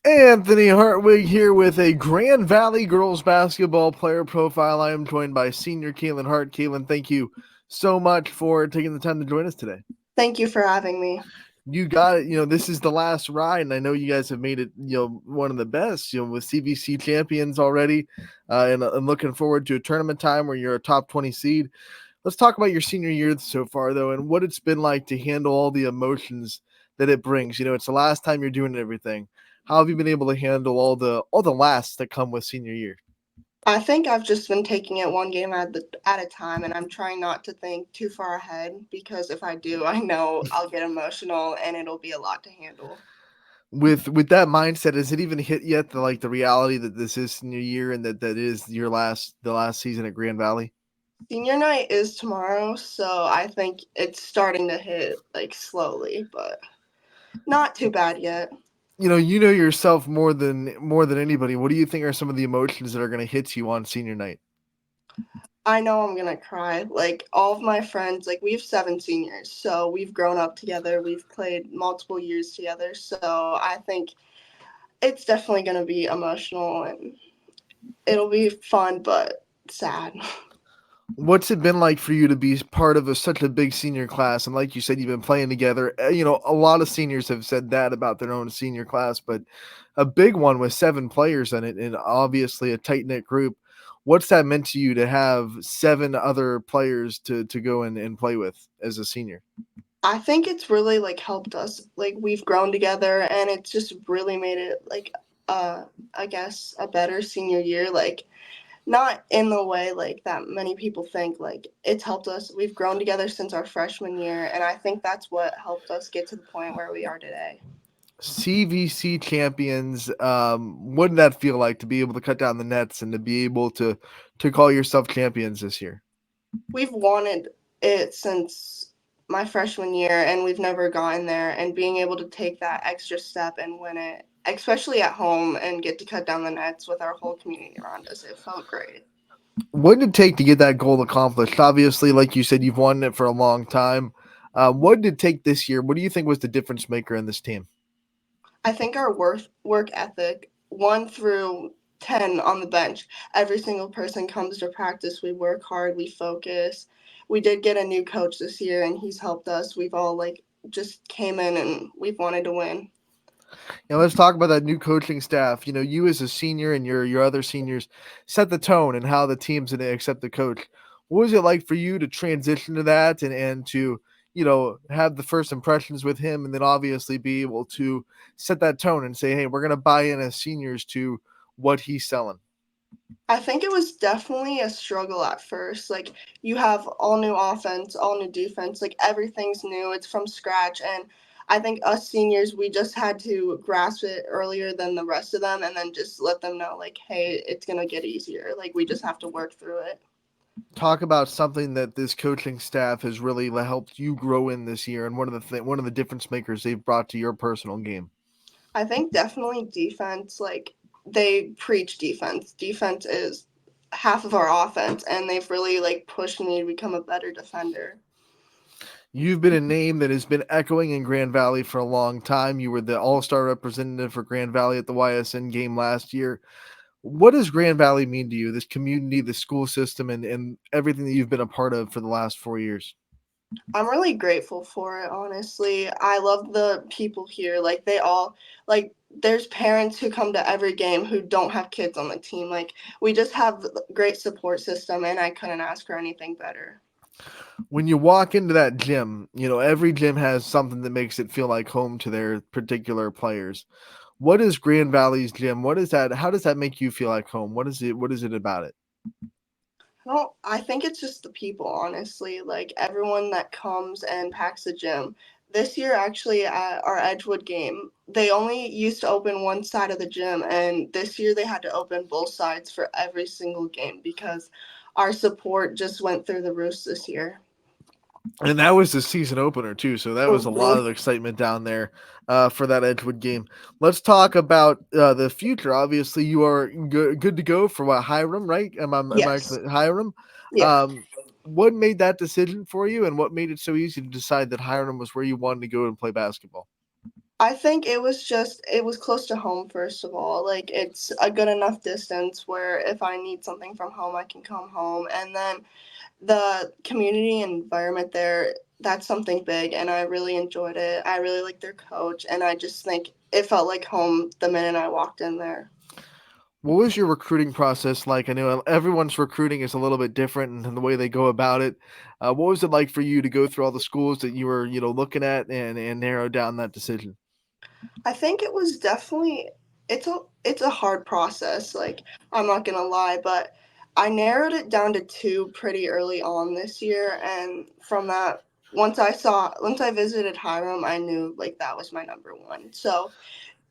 Anthony Hartwig here with a Grand Valley girls basketball player profile. I am joined by senior Caitlin Hart. Caitlin, thank you so much for taking the time to join us today. Thank you for having me. You got it. This is the last ride, and I know you guys have made it, one of the best, with CVC champions already, and I'm looking forward to a tournament time where you're a top 20 seed. Let's talk about your senior year so far, though, and what it's been like to handle all the emotions that it brings. It's the last time you're doing everything. How have you been able to handle all the lasts that come with senior year? I think I've just been taking it one game at a time, and I'm trying not to think too far ahead because if I do, I know I'll get emotional and it'll be a lot to handle. With that mindset, has it even hit yet the reality that this is senior year and that is the last season at Grand Valley? Senior night is tomorrow, so I think it's starting to hit like slowly, but not too bad yet. You know yourself more than anybody. What do you think are some of the emotions that are going to hit you on senior night? I know I'm gonna cry. Like all of my friends, like we have seven seniors, so we've grown up together. We've played multiple years together, so I think it's definitely gonna be emotional and it'll be fun but sad. What's it been like for you to be part of such a big senior class? And like you said, you've been playing together. A lot of seniors have said that about their own senior class, but a big one with seven players in it, and obviously a tight knit group. What's that meant to you to have seven other players to go and play with as a senior? I think it's really like helped us. Like we've grown together and it's just really made it like I guess a better senior year. Like not in the way like that many people think. Like it's helped us. We've grown together since our freshman year and I think that's what helped us get to the point where we are today. CVC champions. What did that feel like to be able to cut down the nets and to be able to call yourself champions this year? We've wanted it since my freshman year and we've never gotten there and being able to take that extra step and win it, especially at home and get to cut down the nets with our whole community around us, it felt great. What did it take to get that goal accomplished? Obviously, like you said, you've wanted it for a long time. What did it take this year? What do you think was the difference maker in this team? I think our work ethic, 1 through 10 on the bench, every single person comes to practice. We work hard, we focus. We did get a new coach this year and he's helped us. We've all like just came in and we've wanted to win. Let's talk about that new coaching staff. You as a senior and your other seniors set the tone and how the team's going to accept the coach. What was it like for you to transition to that and to have the first impressions with him, and then obviously be able to set that tone and say, hey, we're going to buy in as seniors to what he's selling? I think it was definitely a struggle at first. Like you have all new offense, all new defense, like everything's new. It's from scratch and I think us seniors we just had to grasp it earlier than the rest of them and then just let them know like hey, it's going to get easier. Like we just have to work through it. Talk about something that this coaching staff has really helped you grow in this year, and one of the difference makers they've brought to your personal game. I think definitely defense like they preach defense. Defense is half of our offense and they've really like pushed me to become a better defender. You've been a name that has been echoing in Grand Valley for a long time. You were the all-star representative for Grand Valley at the YSN game last year. What does Grand Valley mean to you, this community, the school system, and everything that you've been a part of for the last 4 years? I'm really grateful for it, honestly. I love the people here. Like, they all, like, there's parents who come to every game who don't have kids on the team. Like, we just have a great support system, and I couldn't ask for anything better. When you walk into that gym, every gym has something that makes it feel like home to their particular players. What is Grand Valley's gym? What is that? How does that make you feel like home? What is it? What is it about it? Well, I think it's just the people, honestly. Like, everyone that comes and packs the gym. This year, actually, at our Edgewood game, they only used to open one side of the gym, and this year they had to open both sides for every single game because our support just went through the roof this year. And that was the season opener too, so that was a lot Mhm. of excitement down there for that Edgewood game. Let's talk about the future. Obviously, you are good to go for what, Hiram, right? Am I Yes. Hiram? Yeah. Um, what made that decision for you, and what made it so easy to decide that Hiram was where you wanted to go and play basketball? I think it was close to home first of all. Like it's a good enough distance where if I need something from home, I can come home. And then the community environment there, that's something big and I really enjoyed it. I really like their coach and I just think it felt like home the minute I walked in there. What was your recruiting process like? I know everyone's recruiting is a little bit different in the way they go about it. What was it like for you to go through all the schools that you were, looking at and narrow down that decision? I think it was definitely it's a hard process, like, I'm not gonna lie, but I narrowed it down to 2 pretty early on this year, and from that once I visited Hiram, I knew, like, that was my number 1. So,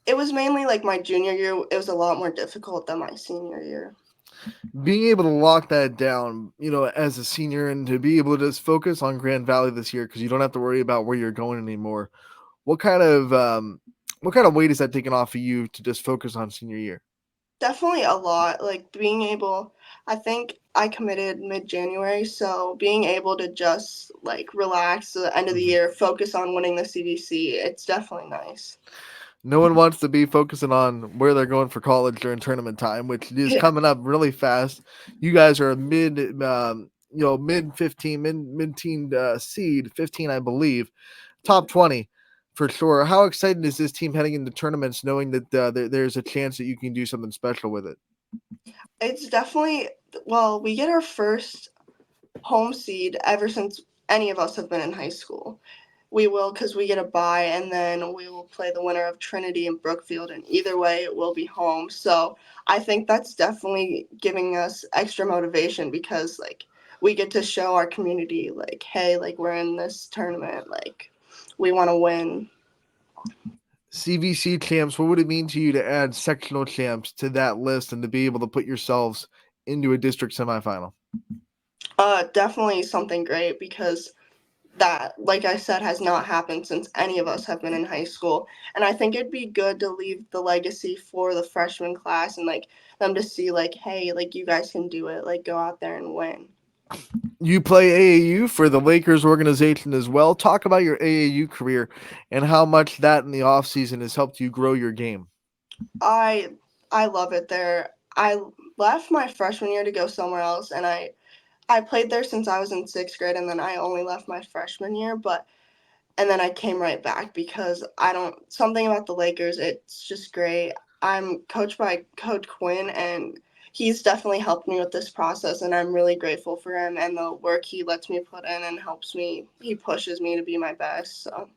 it was mainly, like, my junior year, it was a lot more difficult than my senior year. Being able to lock that down, as a senior and to be able to just focus on Grand Valley this year because you don't have to worry about where you're going anymore. What kind of weight is that taking off of you to just focus on senior year? Definitely a lot, like, being able I think I committed mid-January, so being able to just, like, relax at the end of the Mhm. year, focus on winning the CDC, it's definitely nice. No one wants to be focusing on where they're going for college during tournament time, which is Yeah. coming up really fast. You guys are a mid 15, mid teen seed, 15, I believe, top 20 for sure. How excited is this team heading into tournaments, knowing that there's a chance that you can do something special with it? It's definitely well, we get our first home seed ever since any of us have been in high school. We will because we get a bye, and then we will play the winner of Trinity and Brookfield, and either way, it will be home. So I think that's definitely giving us extra motivation because, like, we get to show our community, like, hey, like, we're in this tournament, like, we want to win. CVC champs, what would it mean to you to add sectional champs to that list and to be able to put yourselves into a district semifinal? Definitely something great because that, like I said, has not happened since any of us have been in high school. And I think it'd be good to leave the legacy for the freshman class and like them to see like, hey, like you guys can do it. Like go out there and win. You play AAU for the Lakers organization as well. Talk about your AAU career and how much that in the offseason has helped you grow your game. I I love it there. I left my freshman year to go somewhere else and I played there since I was in 6th grade and then I only left my freshman year, but and then I came right back because I don't something about the Lakers, it's just great. I'm coached by Coach Quinn and he's definitely helped me with this process and I'm really grateful for him and the work he lets me put in and helps me. He pushes me to be my best. So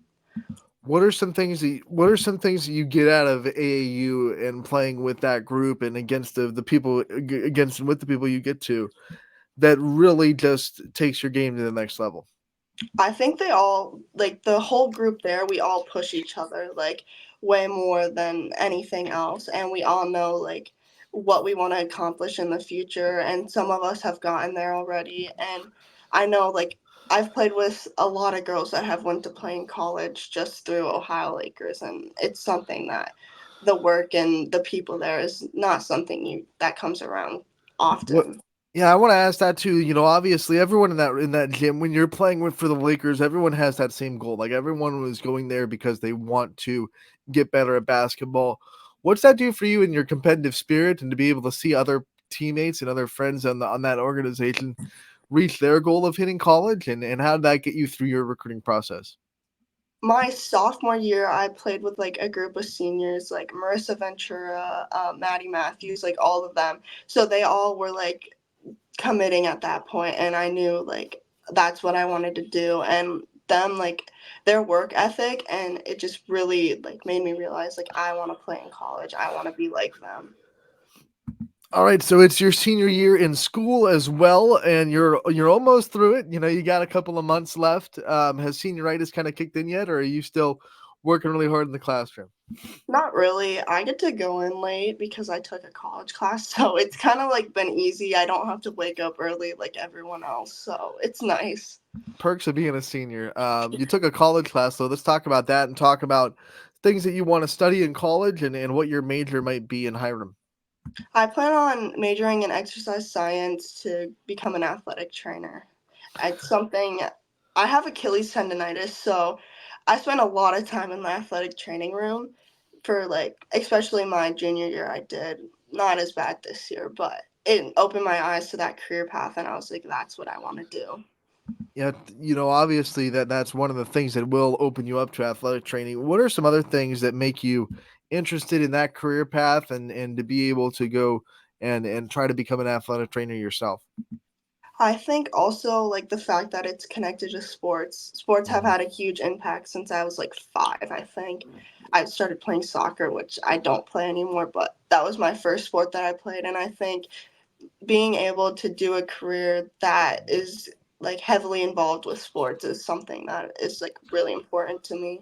What are some things that you get out of AAU and playing with that group and against the people against and with the people you get to that really just takes your game to the next level? I think they all like the whole group there, we all push each other like way more than anything else and we all know like what we want to accomplish in the future and some of us have gotten there already and I know like I've played with a lot of girls that have went to play in college just through Ohio Lakers and it's something that the work and the people there is not something you that comes around What often. Yeah, I wanna ask that too. Obviously everyone in that gym, when you're playing with for the Lakers, everyone has that same goal. Like everyone was going there because they want to get better at basketball. What's that do for you in your competitive spirit and to be able to see other teammates and other friends on that organization reach their goal of hitting college and how did that get you through your recruiting process? My sophomore year, I played with like a group of seniors, like Marissa Ventura, Maddie Matthews, like all of them. So they all were like committing at that point, and I knew like that's what I wanted to do. And them, like their work ethic, and it just really like made me realize like I want to play in college. I want to be like them. All right, so it's your senior year in school as well, and you're almost through it. You got a couple of months left. Has senioritis kind of kicked in yet, or are you still working really hard in the classroom? Not really. I get to go in late because I took a college class, so it's kind of like been easy. I don't have to wake up early like everyone else, so it's nice. Perks of being a senior. You took a college class, so let's talk about that and talk about things that you want to study in college and what your major might be in Hiram. I plan on majoring in exercise science to become an athletic trainer. It's something I have Achilles tendonitis, so I spent a lot of time in the athletic training room for like, especially my junior year. I did not as bad this year, but it opened my eyes to that career path, and I was like, that's what I want to do. Yeah, obviously that's one of the things that will open you up to athletic training. What are some other things that make you interested in that career path and to be able to go and try to become an athletic trainer yourself? I think also like the fact that it's connected to sports. Sports have Mhm. had a huge impact since I was like 5, I think. I started playing soccer, which I don't play anymore, but that was my first sport that I played. And I think being able to do a career that is like heavily involved with sports is something that is like really important to me.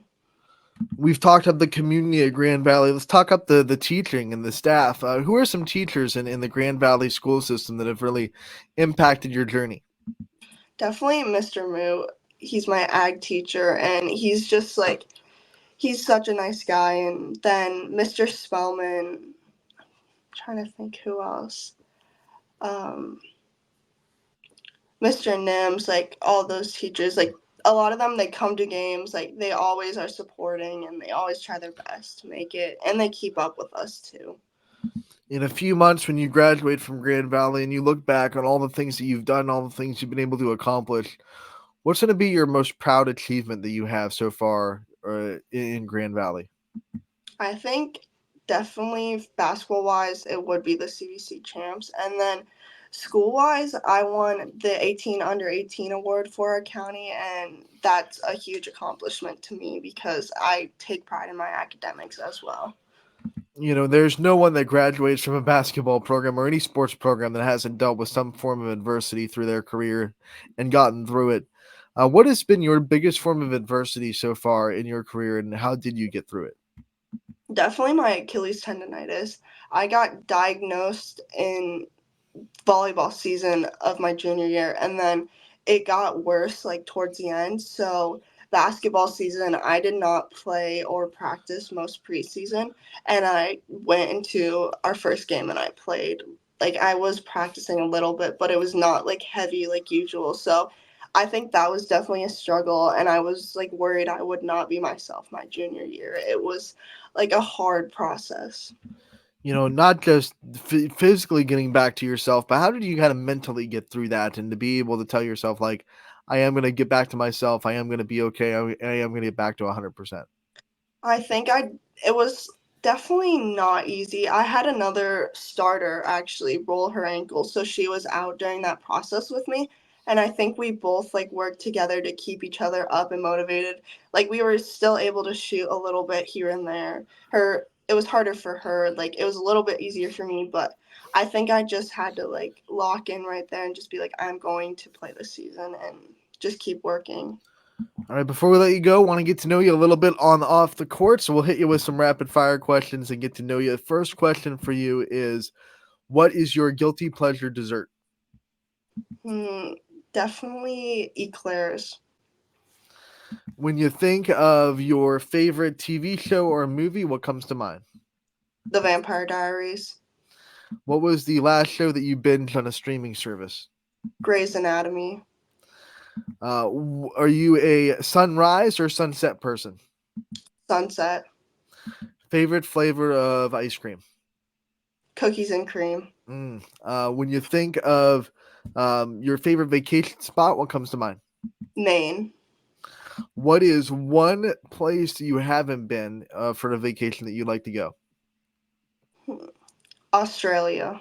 We've talked up the community at Grand Valley. Let's talk up the teaching and the staff. Who are some teachers in the Grand Valley school system that have really impacted your journey? Definitely Mr. Moo. He's my ag teacher, and he's just like, he's such a nice guy. And then Mr. Spellman, trying to think who else. Um, Mr. Nims, like all those teachers, like a lot of them, they come to games, like they always are supporting and they always try their best to make it, and they keep up with us too. In a few months, when you graduate from Grand Valley and you look back on all the things that you've done, all the things you've been able to accomplish, what's going to be your most proud achievement that you have so far in Grand Valley? I think definitely basketball wise, it would be the CVC champs, and then school wise, I won the 18 under 18 award for our county, and that's a huge accomplishment to me because I take pride in my academics as well. There's no one that graduates from a basketball program or any sports program that hasn't dealt with some form of adversity through their career and gotten through it. What has been your biggest form of adversity so far in your career, and how did you get through it? Definitely my Achilles tendonitis. I got diagnosed in volleyball season of my junior year, and then it got worse like towards the end. So basketball season, I did not play or practice most preseason, and I went into our first game and I played. Like I was practicing a little bit, but it was not like heavy like usual. So I think that was definitely a struggle, and I was like worried I would not be myself my junior year. It was like a hard process. Not just physically getting back to yourself, but how did you kind of mentally get through that and to be able to tell yourself, like, I am going to get back to myself. I am going to be okay. I am going to get back to 100%. I think I it was definitely not easy. I had another starter actually roll her ankle, so she was out during that process with me. And I think we both like worked together to keep each other up and motivated. Like we were still able to shoot a little bit here and there. Her it was harder for her. Like it was a little bit easier for me, but I think I just had to like lock in right there and just be like, I'm going to play this season and just keep working. All right, before we let you go, want to get to know you a little bit on off the court, so we'll hit you with some rapid fire questions and get to know you. The first question for you is, what is your guilty pleasure dessert? Hmm, definitely eclairs. When you think of your favorite TV show or movie, what comes to mind? The Vampire Diaries, What was the last show that you binged on a streaming service? Grey's Anatomy, Are you a sunrise or sunset person? Sunset, Favorite flavor of ice cream? Cookies and Cream, When you think of your favorite vacation spot, what comes to mind? Maine, What is one place you haven't been for a vacation that you'd like to go? Australia,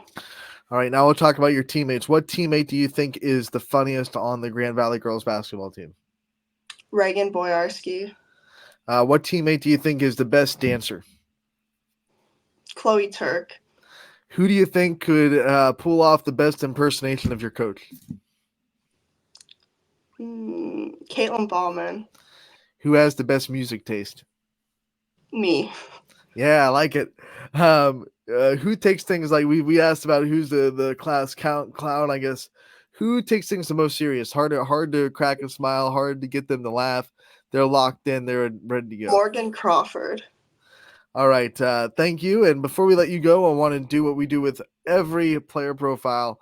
All right, now we'll talk about your teammates. What teammate do you think is the funniest on the Grand Valley girls basketball team? Reagan Boyarsky, What teammate do you think is the best dancer? Chloe Turk, Who do you think could pull off the best impersonation of your coach? Caitlin Ballman, Who has the best music taste? me, Yeah, I like it. Who takes things like we asked about who's the class count clown, I guess. Who takes things the most serious? Hard to crack a smile, hard to get them to laugh. They're locked in, they're ready to go. Morgan Crawford. All right, thank you. And before we let you go, I want to do what we do with every player profile.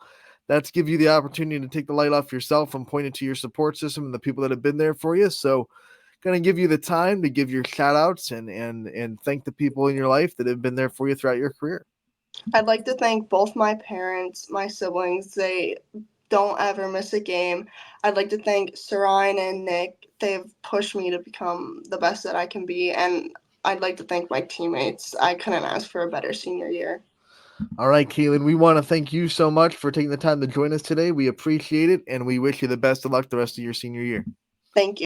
That's give you the opportunity to take the light off yourself and point it to your support system and the people that have been there for you. So going to give you the time to give your shout outs and thank the people in your life that have been there for you throughout your career. I'd like to thank both my parents, my siblings. They don't ever miss a game. I'd like to thank Sarine and Nick. They've pushed me to become the best that I can be. And I'd like to thank my teammates. I couldn't ask for a better senior year. All right, Kaylin, we want to thank you so much for taking the time to join us today. We appreciate it, and we wish you the best of luck the rest of your senior year. Thank you.